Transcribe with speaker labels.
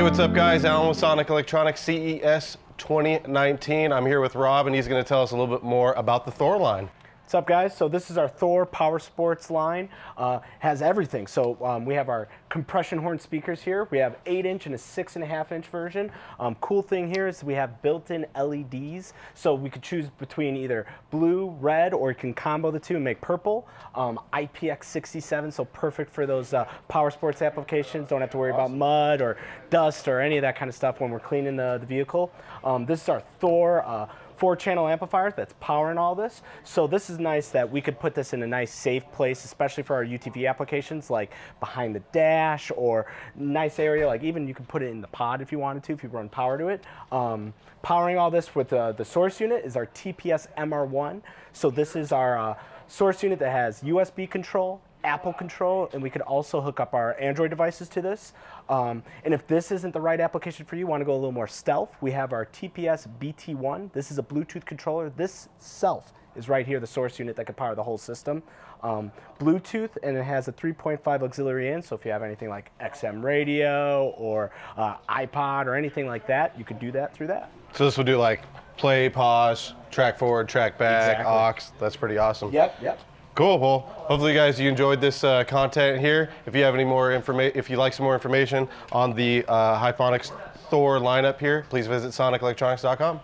Speaker 1: Hey, what's up guys? Allyn with Sonic Electronix, CES 2019. I'm here with Rob and he's going to tell us a little bit more about the Thor line.
Speaker 2: What's up guys? So this is our Thor Powersports line. Has everything. So we have our compression horn speakers here. We have 8-inch and a 6.5-inch version. Cool thing here is we have built-in LEDs. So we could choose between either blue, red, or you can combo the two and make purple. IPX67, so perfect for those power sports applications. Don't have to worry about mud or dust or any of that kind of stuff when we're cleaning the vehicle. This is our Thor 4-channel amplifier that's powering all this. So this is nice that we could put this in a nice safe place, especially for our UTV applications like behind the dash or nice area, like even you could put it in the pod if you wanted to, if you run power to it. Powering all this with the source unit is our TPS MR1. So this is our source unit that has USB control, Apple control, and we could also hook up our Android devices to this. And if this isn't the right application for you, want to go a little more stealth, we have our TPS BT1. This is a Bluetooth controller. This self is right here, the source unit that can power the whole system. Bluetooth, and it has a 3.5 auxiliary in, so if you have anything like XM radio or iPod or anything like that, you could do that through that.
Speaker 1: So this will do like play, pause, track forward, track back, aux. That's pretty awesome.
Speaker 2: Yep.
Speaker 1: Cool. Well, hopefully, guys, you enjoyed this content here. If you have any more information, if you'd like some more information on the Hifonics Thor lineup here, please visit SonicElectronix.com.